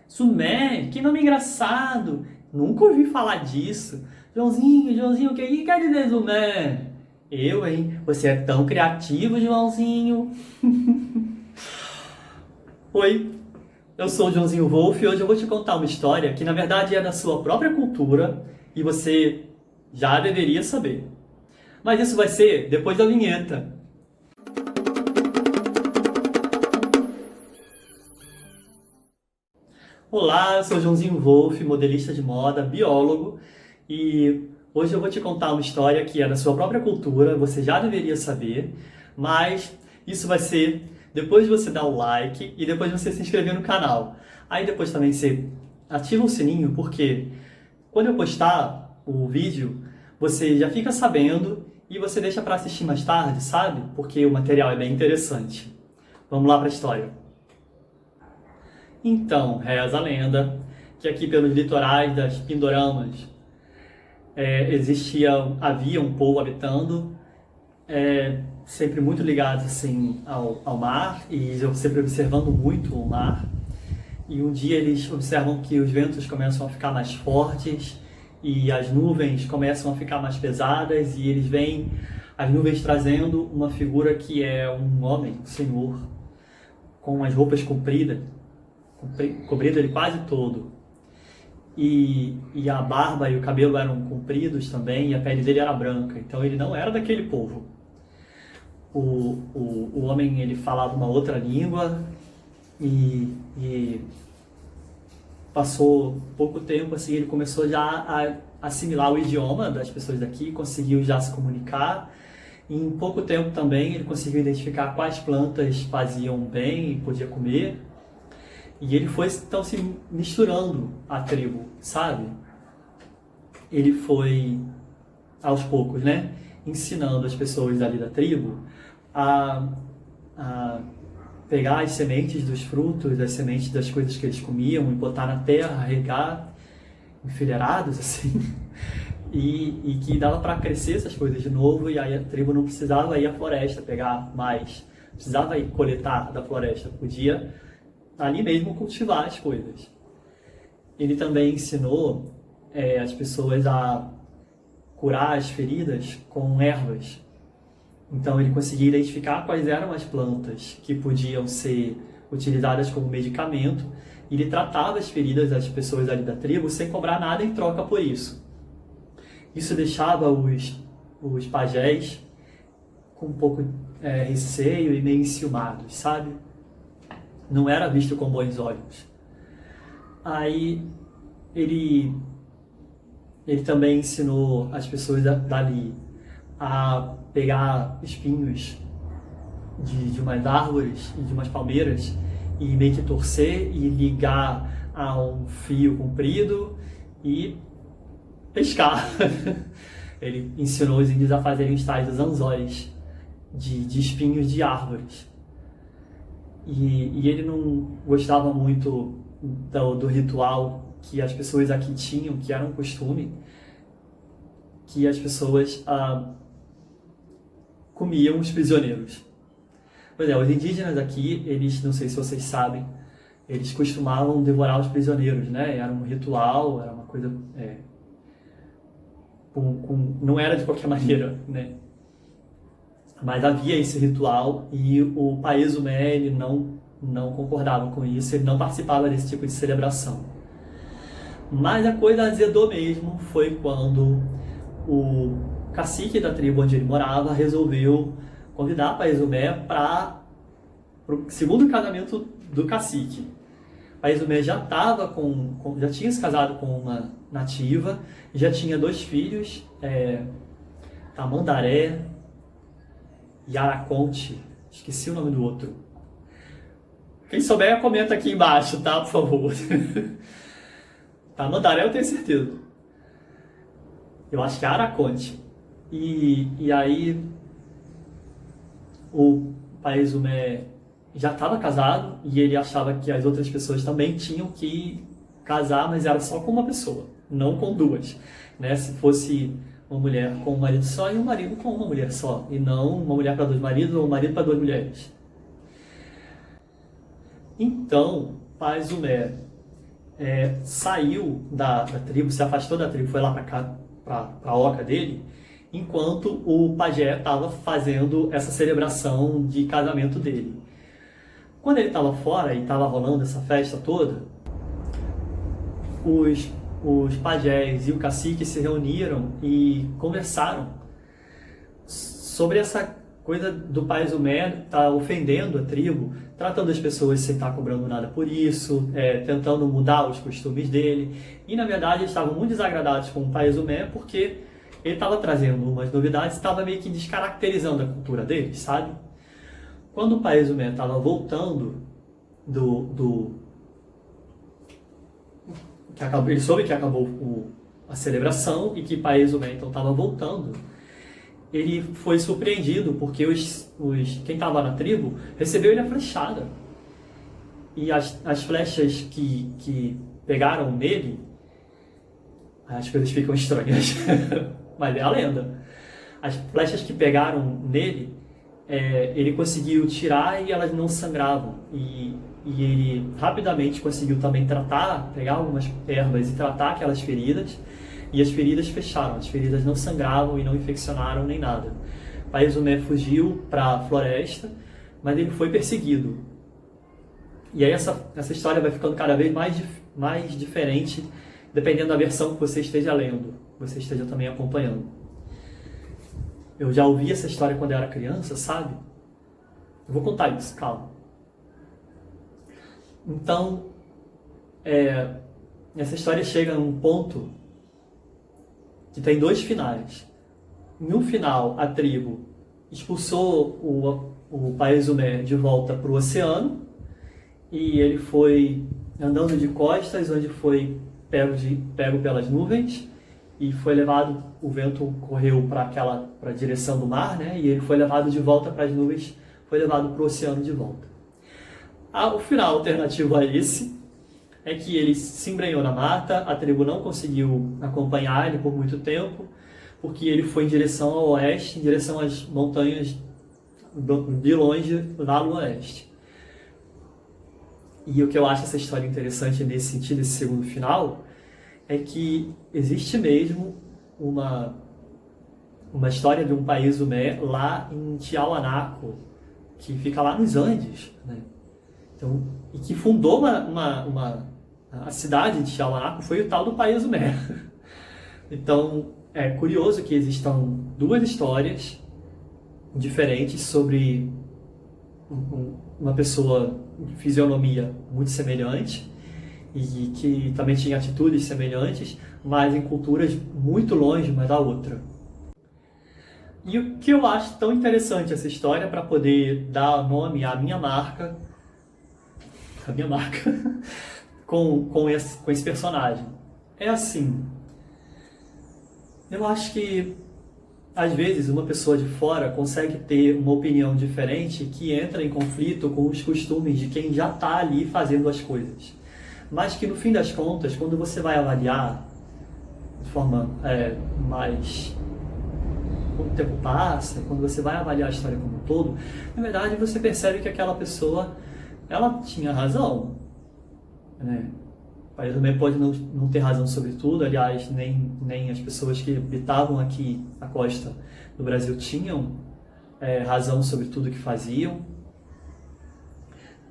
Sumé, que nome engraçado! Nunca ouvi falar disso. Joãozinho, o que quer dizer Sumé? Eu, hein? Você é tão criativo, Joãozinho. Oi, eu sou o Joãozinho Wolf e hoje eu vou te contar uma história que na verdade é da sua própria cultura e você já deveria saber. Mas isso vai ser depois da vinheta. Olá, eu sou o Joãozinho Wolf, modelista de moda, biólogo, e hoje eu vou te contar uma história que é da sua própria cultura, você já deveria saber, mas isso vai ser depois de você dar o like e depois de você se inscrever no canal. Aí depois também você ativa o sininho, porque quando eu postar o vídeo, você já fica sabendo e você deixa para assistir mais tarde, sabe? Porque o material é bem interessante. Vamos lá para a história. Então, reza a lenda que aqui pelos litorais das Pindoramas havia um povo habitando, sempre muito ligados assim, ao mar e sempre observando muito o mar. E um dia eles observam que os ventos começam a ficar mais fortes e as nuvens começam a ficar mais pesadas e eles veem as nuvens trazendo uma figura que é um homem, um senhor, com as roupas compridas, cobrindo ele quase todo. E a barba e o cabelo eram compridos também, e a pele dele era branca, então ele não era daquele povo. O homem ele falava uma outra língua e passou pouco tempo, assim, ele começou já a assimilar o idioma das pessoas daqui, conseguiu já se comunicar. E em pouco tempo também ele conseguiu identificar quais plantas faziam bem e podia comer. E ele foi então se misturando à tribo, sabe? Ele foi aos poucos, né? Ensinando as pessoas dali da tribo a pegar as sementes dos frutos, as sementes das coisas que eles comiam e botar na terra, regar enfileirados assim. E que dava para crescer essas coisas de novo, e aí a tribo não precisava ir à floresta pegar mais, precisava ir coletar da floresta, podia ali mesmo cultivar as coisas. Ele também ensinou as pessoas a curar as feridas com ervas. Então ele conseguia identificar quais eram as plantas que podiam ser utilizadas como medicamento e ele tratava as feridas das pessoas ali da tribo sem cobrar nada em troca por isso. Isso deixava os pajés com um pouco receio e meio enciumados, sabe? Não era visto com bons olhos. Aí ele também ensinou as pessoas dali a pegar espinhos de umas árvores e de umas palmeiras e meio que torcer e ligar a um fio comprido e pescar. Ele ensinou os índios a fazerem os tais dos anzóis de espinhos de árvores. E ele não gostava muito do ritual que as pessoas aqui tinham, que era um costume, que as pessoas comiam os prisioneiros. Pois é, os indígenas aqui, eles, não sei se vocês sabem, eles costumavam devorar os prisioneiros, né? Era um ritual, era uma coisa... não era de qualquer maneira, né? Mas havia esse ritual e o Paezumé ele não concordava com isso, ele não participava desse tipo de celebração. Mas a coisa azedou mesmo foi quando o cacique da tribo onde ele morava resolveu convidar Paezumé para o segundo casamento do cacique. Paezumé já tinha se casado com uma nativa, já tinha 2 filhos, Tamandaré e Araconte, esqueci o nome do outro. Quem souber, comenta aqui embaixo, tá? Por favor. Tamandaré eu tenho certeza. Eu acho que é Araconte. E aí, o Paezumé já estava casado e ele achava que as outras pessoas também tinham que casar, mas era só com uma pessoa, não com 2. Né? Se fosse uma mulher com um marido só e um marido com uma mulher só, e não uma mulher para 2 maridos ou um marido para 2 mulheres. Então, Paezumé saiu da tribo, se afastou da tribo, foi lá para a oca dele, enquanto o pajé estava fazendo essa celebração de casamento dele. Quando ele estava fora e estava rolando essa festa toda, os pajés e o cacique se reuniram e conversaram sobre essa coisa do pai Zumé estar ofendendo a tribo, tratando as pessoas sem estar cobrando nada por isso, tentando mudar os costumes dele. E, na verdade, eles estavam muito desagradados com o pai Zumé porque ele estava trazendo umas novidades, estava meio que descaracterizando a cultura deles, sabe? Quando o pai Zumé estava voltando ele soube que acabou a celebração e que pai Zumé então estava voltando, ele foi surpreendido porque quem estava na tribo recebeu ele a flechada. E as flechas que pegaram nele, as coisas ficam estranhas, mas é a lenda. As flechas que pegaram nele, ele conseguiu tirar e elas não sangravam. E ele rapidamente conseguiu também pegar algumas ervas e tratar aquelas feridas. E as feridas fecharam, as feridas não sangravam e não infeccionaram nem nada. Pai Zumé fugiu para a floresta, mas ele foi perseguido. E aí essa história vai ficando cada vez mais diferente, dependendo da versão que você esteja lendo, que você esteja também acompanhando. Eu já ouvi essa história quando eu era criança, sabe? Eu vou contar isso, calma. Então, essa história chega num ponto que tem dois finais. Em um final, a tribo expulsou o pai Zumé de volta para o oceano e ele foi andando de costas, onde foi pego pelas nuvens e foi levado, o vento correu para a direção do mar, né? E ele foi levado de volta para as nuvens, foi levado para o oceano de volta. O final alternativo a esse é que ele se embrenhou na mata, a tribo não conseguiu acompanhar ele por muito tempo, porque ele foi em direção ao oeste, em direção às montanhas de longe, lá no oeste. E o que eu acho essa história interessante nesse sentido, esse segundo final, é que existe mesmo uma história de um pai Zumé lá em Tiahuanaco, que fica lá nos Andes, né? Então, e que fundou a cidade de Tiahuanaco foi o tal do pai Zumé. Então, é curioso que existam duas histórias diferentes sobre uma pessoa de fisionomia muito semelhante e que também tinha atitudes semelhantes, mas em culturas muito longe uma da outra. E o que eu acho tão interessante essa história para poder dar nome à minha marca com esse personagem. É assim, eu acho que às vezes uma pessoa de fora consegue ter uma opinião diferente que entra em conflito com os costumes de quem já está ali fazendo as coisas. Mas que no fim das contas, quando você vai avaliar de forma mais... Quando o tempo passa, quando você vai avaliar a história como um todo, na verdade você percebe que aquela pessoa, ela tinha razão, né? O pai também pode não ter razão sobre tudo, aliás, nem as pessoas que habitavam aqui a costa do Brasil tinham razão sobre tudo que faziam,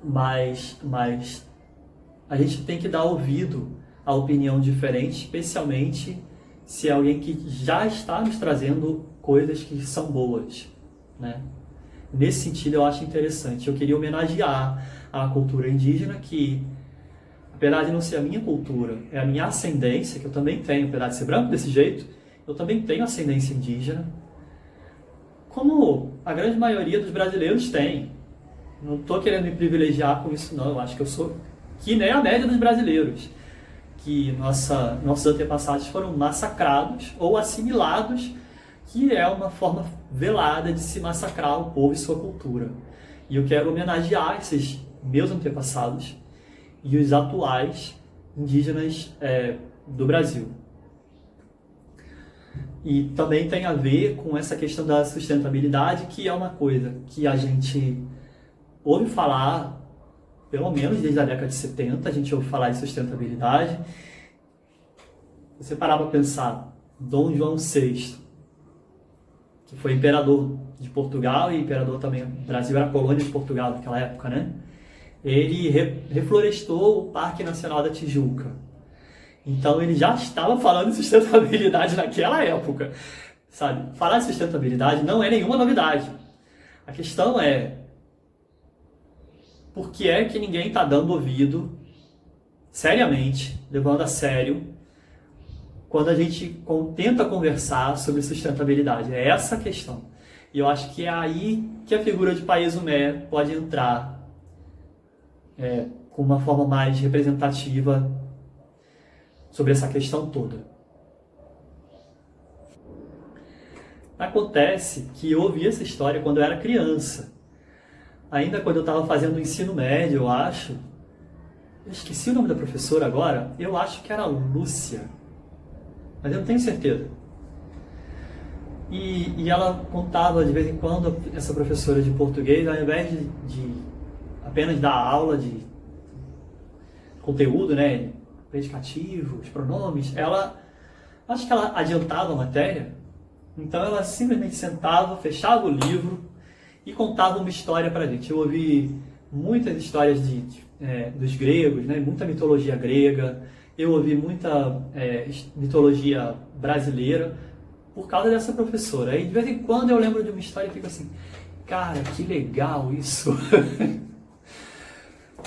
mas a gente tem que dar ouvido à opinião diferente, especialmente se é alguém que já está nos trazendo coisas que são boas, né? Nesse sentido, eu acho interessante. Eu queria homenagear a cultura indígena que, apesar de não ser a minha cultura, é a minha ascendência, que eu também tenho, apesar de ser branco desse jeito, eu também tenho ascendência indígena, como a grande maioria dos brasileiros tem. Não estou querendo me privilegiar com isso, não. Eu acho que eu sou que nem a média dos brasileiros, que nossos antepassados foram massacrados ou assimilados, que é uma forma velada de se massacrar o povo e sua cultura. E eu quero homenagear esses meus antepassados e os atuais indígenas do Brasil. E também tem a ver com essa questão da sustentabilidade, que é uma coisa que a gente ouve falar pelo menos desde a década de 70, a gente ouve falar de sustentabilidade. Você parar para pensar, Dom João VI, que foi imperador de Portugal e imperador também, o Brasil era colônia de Portugal naquela época, né? Ele reflorestou o Parque Nacional da Tijuca. Então ele já estava falando de sustentabilidade naquela época, sabe? Falar de sustentabilidade não é nenhuma novidade. A questão é por que é que ninguém está dando ouvido, seriamente, levando a sério, quando a gente tenta conversar sobre sustentabilidade. É essa a questão. E eu acho que é aí que a figura de Paes-Mé pode entrar com uma forma mais representativa sobre essa questão toda. Acontece que eu ouvi essa história quando eu era criança. Ainda quando eu estava fazendo o ensino médio, eu acho. Eu esqueci o nome da professora agora. Eu acho que era Lúcia. Mas eu não tenho certeza. E ela contava de vez em quando, essa professora de português, ao invés de apenas dar aula de conteúdo, né, predicativos, pronomes, acho que ela adiantava a matéria. Então ela simplesmente sentava, fechava o livro e contava uma história para a gente. Eu ouvi muitas histórias dos gregos, né, muita mitologia grega. Eu ouvi muita mitologia brasileira por causa dessa professora. Aí de vez em quando eu lembro de uma história e fico assim, cara, que legal isso.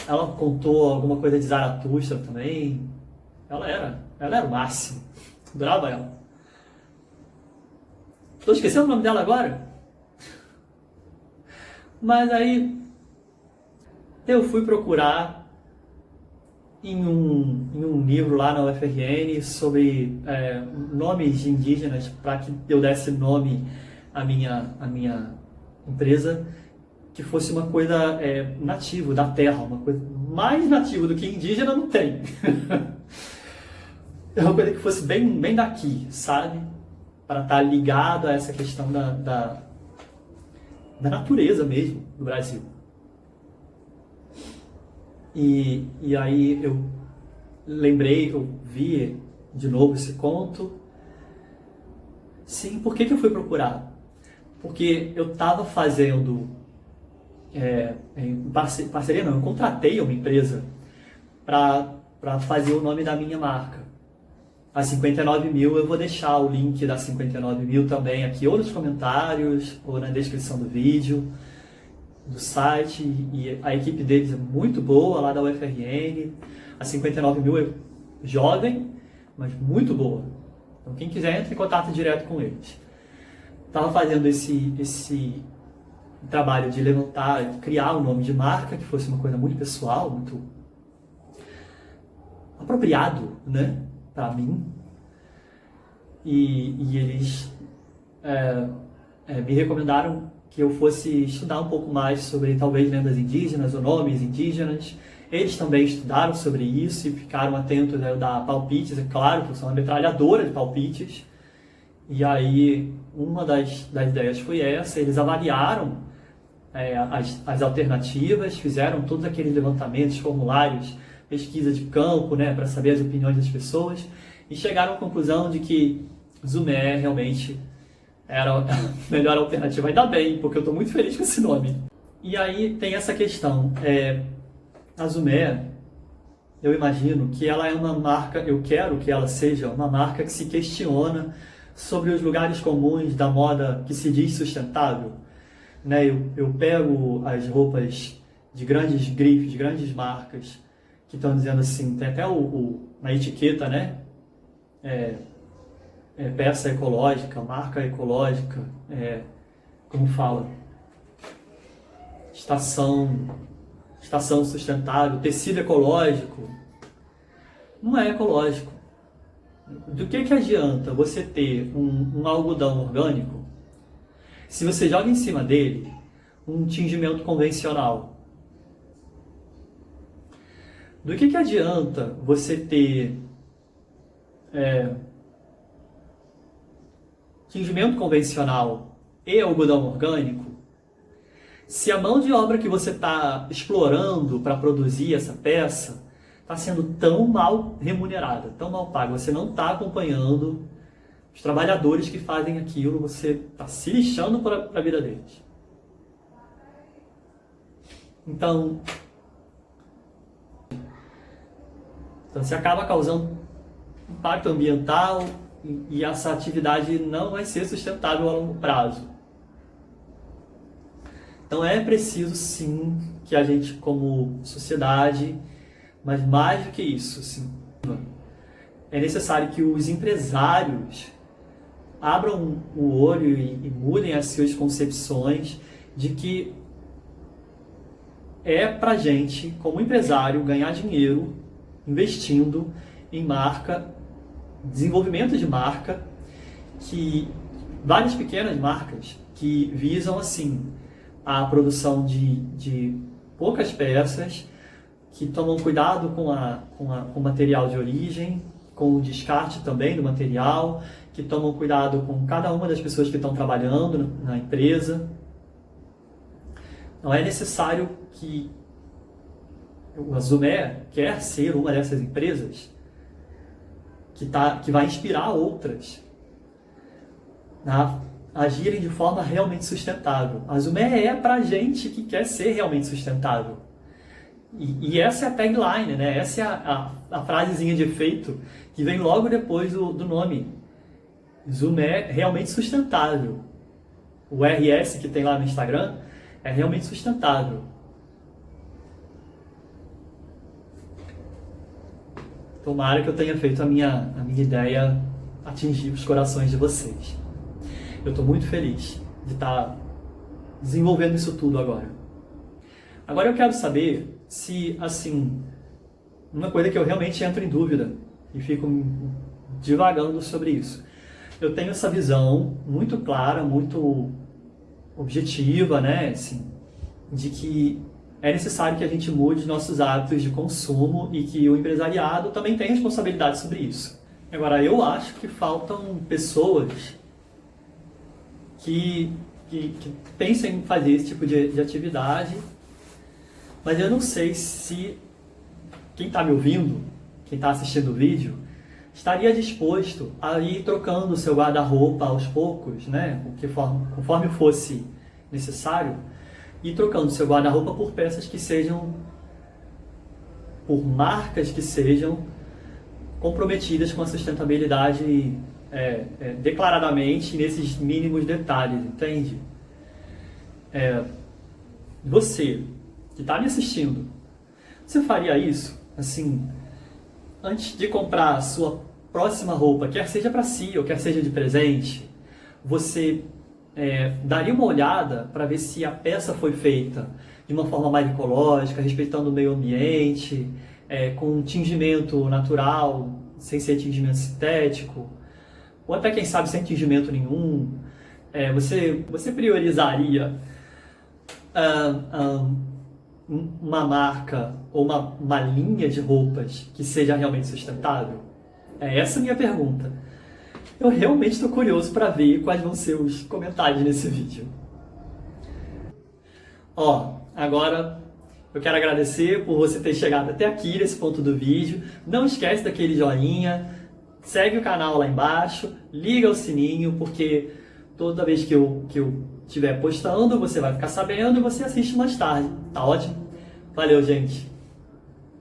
Ela contou alguma coisa de Zaratustra também. Ela era o máximo. Adorava ela. Tô esquecendo o nome dela agora? Mas aí eu fui procurar em um livro lá na UFRN sobre nomes de indígenas para que eu desse nome à minha empresa, que fosse uma coisa nativo da terra, uma coisa mais nativo do que indígena não tem. É uma coisa que fosse bem daqui, sabe? Para estar ligado a essa questão da natureza mesmo do Brasil. E aí eu lembrei, eu vi de novo esse conto. Sim, por que eu fui procurar? Porque eu estava fazendo, parceria não, eu contratei uma empresa para fazer o nome da minha marca. A 59 mil, eu vou deixar o link da 59 mil também aqui, ou nos comentários, ou na descrição do vídeo, do site, e a equipe deles é muito boa, lá da UFRN. A 59 mil é jovem, mas muito boa. Então quem quiser, entre em contato direto com eles. Estava fazendo esse trabalho de levantar, criar um nome de marca, que fosse uma coisa muito pessoal, muito apropriado, né, para mim. E eles me recomendaram que eu fosse estudar um pouco mais sobre talvez lendas indígenas ou nomes indígenas. Eles também estudaram sobre isso e ficaram atentos a dar palpites, é claro, que eu sou uma metralhadora de palpites. E aí uma das ideias foi essa, eles avaliaram as alternativas, fizeram todos aqueles levantamentos, formulários, pesquisa de campo, né, para saber as opiniões das pessoas, e chegaram à conclusão de que Zumé realmente era a melhor alternativa. Ainda bem, porque eu estou muito feliz com esse nome. E aí tem essa questão. A Zumé, eu imagino que ela é uma marca, eu quero que ela seja uma marca que se questiona sobre os lugares comuns da moda que se diz sustentável. Né? Eu pego as roupas de grandes grifes, de grandes marcas, que estão dizendo assim, tem até na etiqueta, né? Peça ecológica, marca ecológica, como fala? Estação sustentável, tecido ecológico. Não é ecológico. Do que adianta você ter um algodão orgânico se você joga em cima dele um tingimento convencional? Do que adianta você ter tingimento convencional e algodão orgânico Se a mão de obra que você está explorando para produzir essa peça está sendo tão mal remunerada, tão mal paga, você não está acompanhando os trabalhadores que fazem aquilo, você está se lixando para a vida deles. Então você acaba causando impacto ambiental e essa atividade não vai ser sustentável a longo prazo. Então é preciso sim que a gente, como sociedade, mas mais do que isso, sim, é necessário que os empresários abram o olho e mudem as suas concepções de que é pra gente, como empresário, ganhar dinheiro investindo em marca, desenvolvimento de marca, que várias pequenas marcas que visam assim a produção de poucas peças, que tomam cuidado com o material de origem, com o descarte também do material, que tomam cuidado com cada uma das pessoas que estão trabalhando na empresa. Não é necessário que o Azumé quer ser uma dessas empresas que vai inspirar outras a agirem de forma realmente sustentável. A Azumé é para gente que quer ser realmente sustentável. E essa é a tagline, né? Essa é a frasezinha de efeito que vem logo depois do nome. Azumé realmente sustentável. O RS que tem lá no Instagram é realmente sustentável. Tomara que eu tenha feito a minha ideia atingir os corações de vocês. Eu estou muito feliz de estar desenvolvendo isso tudo agora. Agora eu quero saber se, assim, uma coisa que eu realmente entro em dúvida e fico divagando sobre isso. Eu tenho essa visão muito clara, muito objetiva, né, assim, de que é necessário que a gente mude nossos hábitos de consumo e que o empresariado também tem responsabilidade sobre isso. Agora, eu acho que faltam pessoas que pensem em fazer esse tipo de atividade, mas eu não sei se quem está me ouvindo, quem está assistindo o vídeo, estaria disposto a ir trocando o seu guarda-roupa aos poucos, né, conforme fosse necessário, e trocando seu guarda-roupa por peças que sejam, por marcas que sejam comprometidas com a sustentabilidade declaradamente nesses mínimos detalhes, entende? Você que está me assistindo, você faria isso? Assim, antes de comprar a sua próxima roupa, quer seja para si ou quer seja de presente, você daria uma olhada para ver se a peça foi feita de uma forma mais ecológica, respeitando o meio ambiente, com um tingimento natural, sem ser tingimento sintético, ou até, quem sabe, sem tingimento nenhum. Você priorizaria uma marca ou uma linha de roupas que seja realmente sustentável? É essa a minha pergunta. Eu realmente estou curioso para ver quais vão ser os comentários nesse vídeo. Agora eu quero agradecer por você ter chegado até aqui nesse ponto do vídeo. Não esquece daquele joinha, segue o canal lá embaixo, liga o sininho, porque toda vez que eu estiver postando, você vai ficar sabendo e você assiste mais tarde. Tá ótimo? Valeu, gente!